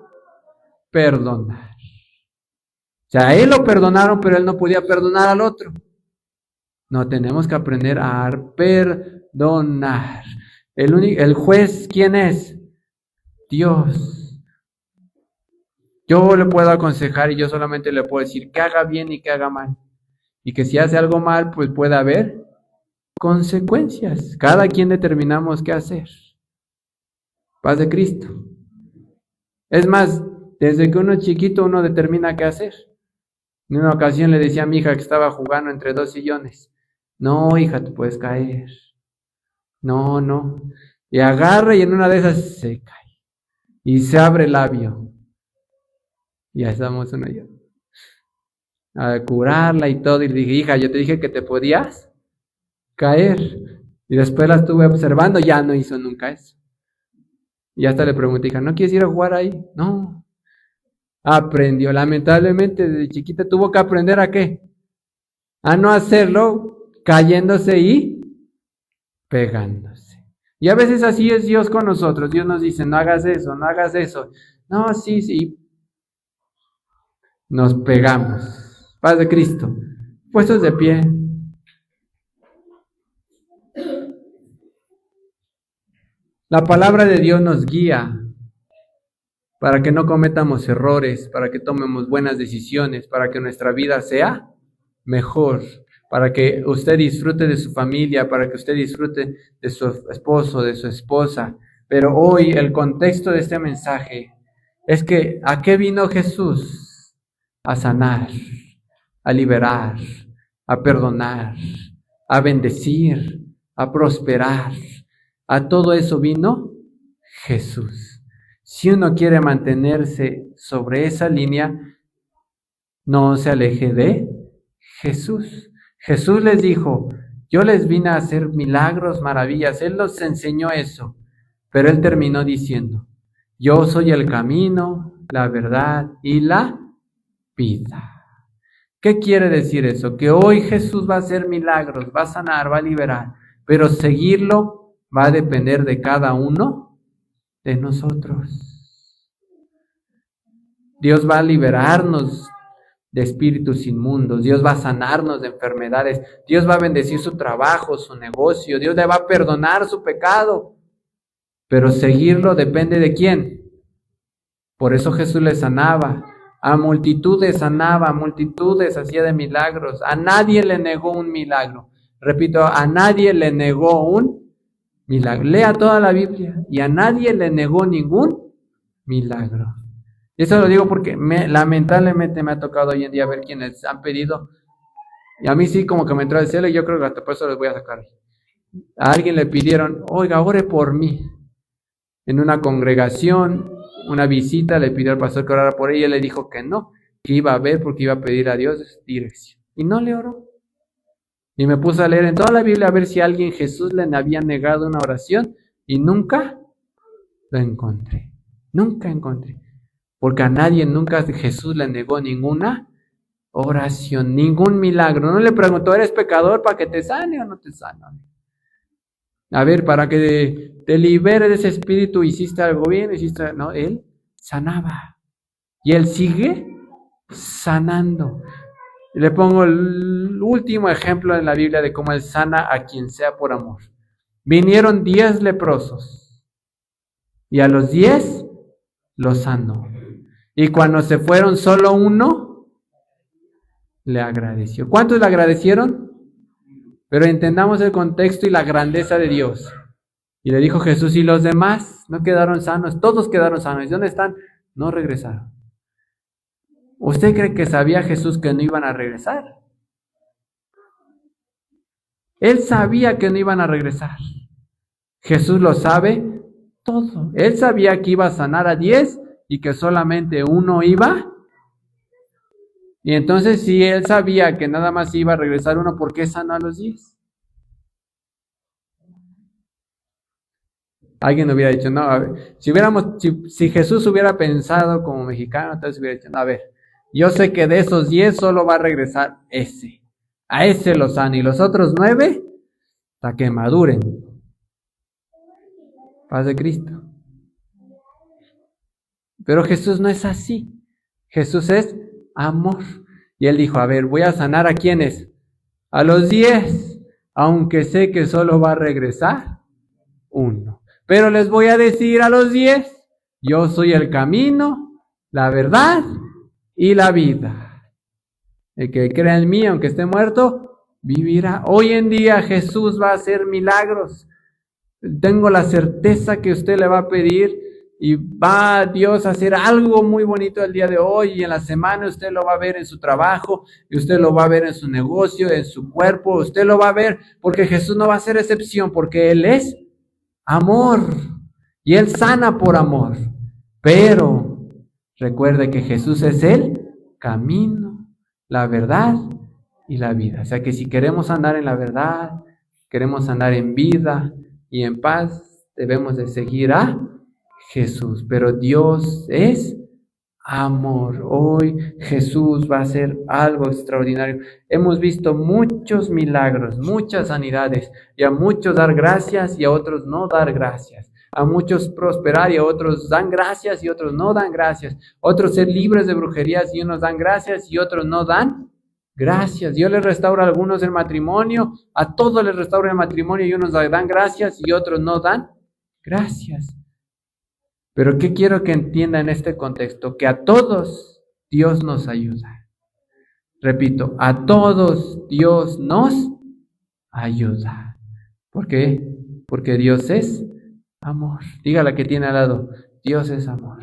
Perdonar. O sea, a él lo perdonaron, pero él no podía perdonar al otro. No, tenemos que aprender a perdonar. El juez, ¿quién es? Dios. Yo le puedo aconsejar y yo solamente le puedo decir que haga bien y que haga mal. Y que si hace algo mal, pues puede haber consecuencias. Cada quien determinamos qué hacer. Paz de Cristo. Es más, desde que uno es chiquito, uno determina qué hacer. En una ocasión le decía a mi hija que estaba jugando entre 2 sillones. No, hija, te puedes caer. No. Y agarra y en una de esas se cae. Y se abre el labio. Ya estamos uno y yo. A curarla y todo. Y le dije, hija, yo te dije que te podías caer. Y después la estuve observando, ya no hizo nunca eso. Y hasta le pregunté, hija, ¿no quieres ir a jugar ahí? No. Aprendió. Lamentablemente, desde chiquita tuvo que aprender ¿a qué? A no hacerlo cayéndose y pegándose. Y a veces así es Dios con nosotros. Dios nos dice, no hagas eso, no hagas eso. No, sí. Nos pegamos. Paz de Cristo. Puestos de pie. La palabra de Dios nos guía para que no cometamos errores, para que tomemos buenas decisiones, para que nuestra vida sea mejor, para que usted disfrute de su familia, para que usted disfrute de su esposo, de su esposa. Pero hoy el contexto de este mensaje es que ¿a qué vino Jesús? A sanar, a liberar, a perdonar, a bendecir, a prosperar. A todo eso vino Jesús. Si uno quiere mantenerse sobre esa línea, no se aleje de Jesús. Jesús les dijo, yo les vine a hacer milagros, maravillas. Él nos enseñó eso, pero él terminó diciendo, yo soy el camino, la verdad y la vida. ¿Qué quiere decir eso? Que hoy Jesús va a hacer milagros, va a sanar, va a liberar, pero seguirlo va a depender de cada uno de nosotros. Dios va a liberarnos de espíritus inmundos, Dios va a sanarnos de enfermedades, Dios va a bendecir su trabajo, su negocio, Dios le va a perdonar su pecado, pero seguirlo depende de quién. Por eso Jesús le sanaba. A multitudes sanaba, a multitudes hacía de milagros. A nadie le negó un milagro. Repito, a nadie le negó un milagro. Lea toda la Biblia y a nadie le negó ningún milagro. Y eso lo digo porque lamentablemente me ha tocado hoy en día ver quienes han pedido. Y a mí sí como que me entró el celo y yo creo que hasta por eso les voy a sacar. A alguien le pidieron, oiga, ore por mí. En una congregación, una visita, le pidió al pastor que orara por ella y él le dijo que no, que iba a ver porque iba a pedir a Dios dirección. Y no le oró. Y me puse a leer en toda la Biblia a ver si a alguien Jesús le había negado una oración y nunca lo encontré. Nunca encontré. Porque a nadie nunca Jesús le negó ninguna oración, ningún milagro. No le preguntó, ¿eres pecador para que te sane o no te sane? A ver, para que te libere de ese espíritu, hiciste algo bien, no, él sanaba. Y él sigue sanando. Le pongo el último ejemplo en la Biblia de cómo él sana a quien sea por amor. Vinieron 10 leprosos y a los 10 los sanó. Y cuando se fueron solo uno, le agradeció. ¿Cuántos le agradecieron? Pero entendamos el contexto y la grandeza de Dios. Y le dijo Jesús, ¿y los demás no quedaron sanos? Todos quedaron sanos. ¿Y dónde están? No regresaron. ¿Usted cree que sabía Jesús que no iban a regresar? Él sabía que no iban a regresar. Jesús lo sabe todo. Él sabía que iba a sanar a 10 y que solamente uno iba. Y entonces, si él sabía que nada más iba a regresar uno, ¿por qué sanó a los 10? Alguien hubiera dicho, no, a ver, si Jesús hubiera pensado como mexicano, entonces hubiera dicho, no, a ver, yo sé que de esos 10 solo va a regresar ese. A ese lo sana, y los otros 9, hasta que maduren. Paz de Cristo. Pero Jesús no es así. Jesús es amor. Y él dijo, a ver, voy a sanar a ¿quiénes? A los 10, aunque sé que solo va a regresar uno. Pero les voy a decir a los 10, yo soy el camino, la verdad y la vida. El que crea en mí, aunque esté muerto, vivirá. Hoy en día Jesús va a hacer milagros. Tengo la certeza que usted le va a pedir y va Dios a hacer algo muy bonito el día de hoy, y en la semana usted lo va a ver en su trabajo, y usted lo va a ver en su negocio, en su cuerpo, usted lo va a ver, porque Jesús no va a hacer excepción, porque Él es amor, y Él sana por amor. Pero recuerde que Jesús es el camino, la verdad y la vida. O sea que si queremos andar en la verdad, queremos andar en vida y en paz, debemos de seguir a Jesús. Pero Dios es amor. Hoy Jesús va a hacer algo extraordinario. Hemos visto muchos milagros, muchas sanidades, y a muchos dar gracias y a otros no dar gracias. A muchos prosperar y a otros dan gracias y otros no dan gracias. Otros ser libres de brujerías y unos dan gracias y otros no dan gracias. Dios les restaura a algunos el matrimonio, a todos les restaura el matrimonio y unos dan gracias y otros no dan gracias. Pero ¿qué quiero que entienda en este contexto? Que a todos Dios nos ayuda. Repito, a todos Dios nos ayuda. ¿Por qué? Porque Dios es amor. Dígale que tiene al lado, Dios es amor.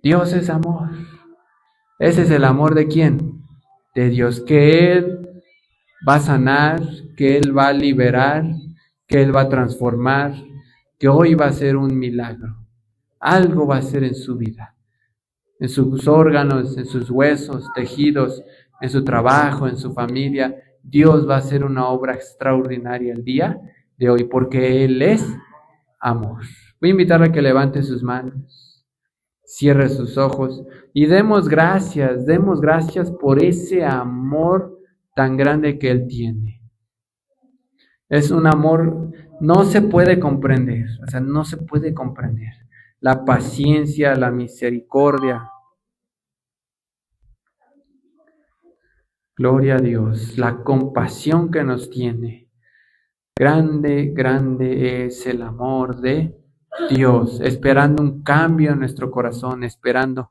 Dios es amor. Ese es el amor de ¿quién? De Dios, que Él va a sanar, que Él va a liberar, que Él va a transformar, que hoy va a ser un milagro. Algo va a ser en su vida, en sus órganos, en sus huesos, tejidos, en su trabajo, en su familia. Dios va a hacer una obra extraordinaria el día de hoy, porque Él es amor. Voy a invitarle a que levante sus manos, cierre sus ojos y demos gracias por ese amor tan grande que Él tiene. Es un amor, no se puede comprender, no se puede comprender. La paciencia, la misericordia. Gloria a Dios, la compasión que nos tiene. Grande, grande es el amor de Dios, esperando un cambio en nuestro corazón, esperando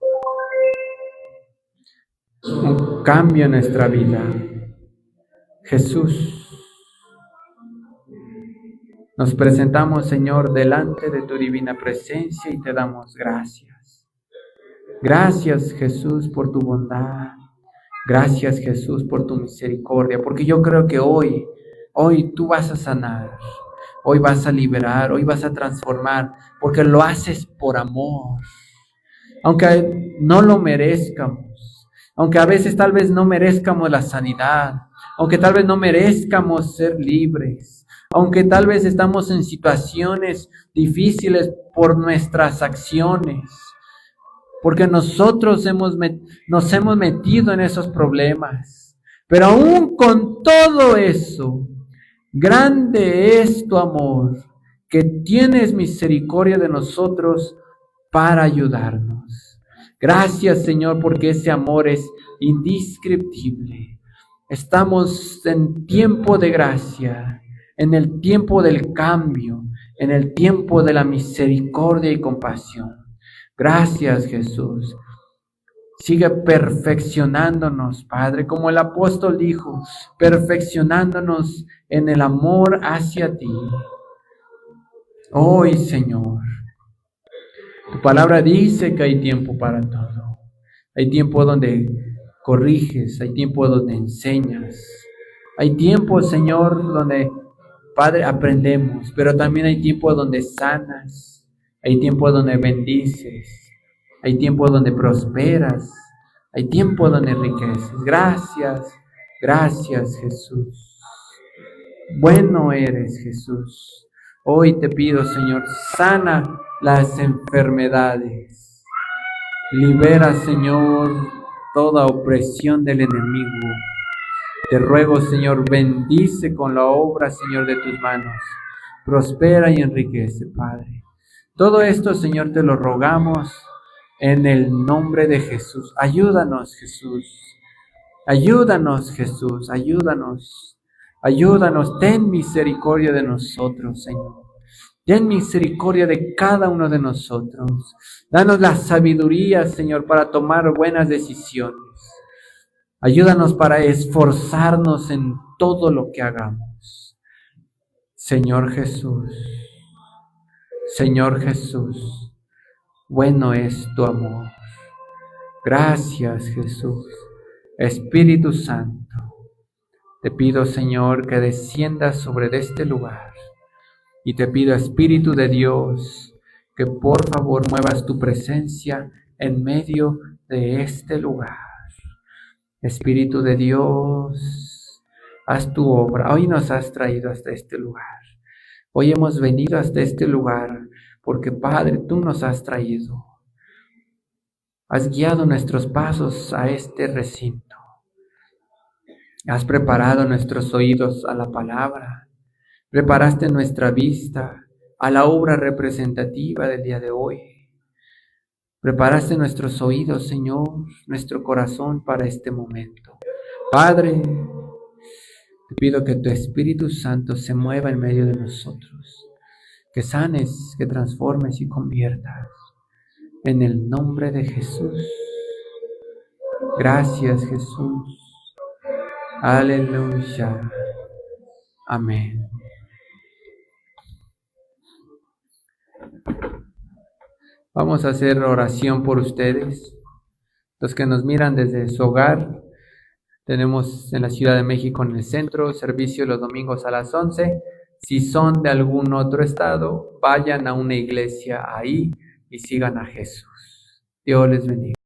un cambio en nuestra vida. Jesús, nos presentamos, Señor, delante de tu divina presencia y te damos gracias. Gracias, Jesús, por tu bondad. Gracias, Jesús, por tu misericordia, porque yo creo que hoy tú vas a sanar, hoy vas a liberar, hoy vas a transformar, porque lo haces por amor. Aunque no lo merezcamos, aunque a veces tal vez no merezcamos la sanidad, aunque tal vez no merezcamos ser libres, aunque tal vez estamos en situaciones difíciles por nuestras acciones, porque nosotros nos hemos metido en esos problemas. Pero aún con todo eso, grande es tu amor, que tienes misericordia de nosotros para ayudarnos. Gracias, Señor, porque ese amor es indescriptible. Estamos en tiempo de gracia, en el tiempo del cambio, en el tiempo de la misericordia y compasión. Gracias, Jesús. Sigue perfeccionándonos, Padre, como el apóstol dijo, perfeccionándonos en el amor hacia ti. Hoy, Señor, tu palabra dice que hay tiempo para todo. Hay tiempo donde corriges, hay tiempo donde enseñas. Hay tiempo, Señor, donde, Padre, aprendemos, pero también hay tiempo donde sanas. Hay tiempo donde bendices. Hay tiempo donde prosperas. Hay tiempo donde enriqueces. Gracias, gracias, Jesús. Bueno eres, Jesús. Hoy te pido, Señor, sana las enfermedades. Libera, Señor, toda opresión del enemigo. Te ruego, Señor, bendice con la obra, Señor, de tus manos. Prospera y enriquece, Padre. Todo esto, Señor, te lo rogamos en el nombre de Jesús. Ayúdanos, Jesús. Ayúdanos, Jesús. Ayúdanos. Ayúdanos. Ten misericordia de nosotros, Señor. Ten misericordia de cada uno de nosotros. Danos la sabiduría, Señor, para tomar buenas decisiones. Ayúdanos para esforzarnos en todo lo que hagamos. Señor Jesús, Señor Jesús, bueno es tu amor. Gracias, Jesús. Espíritu Santo, te pido, Señor, que desciendas sobre este lugar. Y te pido, Espíritu de Dios, que por favor muevas tu presencia en medio de este lugar. Espíritu de Dios, haz tu obra. Hoy nos has traído hasta este lugar. Hoy hemos venido hasta este lugar porque, Padre, tú nos has traído. Has guiado nuestros pasos a este recinto. Has preparado nuestros oídos a la palabra. Preparaste nuestra vista a la obra representativa del día de hoy. Preparaste nuestros oídos, Señor, nuestro corazón para este momento. Padre, te pido que tu Espíritu Santo se mueva en medio de nosotros, que sanes, que transformes y conviertas. En el nombre de Jesús. Gracias, Jesús. Aleluya. Amén. Vamos a hacer oración por ustedes. Los que nos miran desde su hogar, tenemos en la Ciudad de México, en el centro, servicio los domingos a las 11. Si son de algún otro estado, vayan a una iglesia ahí y sigan a Jesús. Dios les bendiga.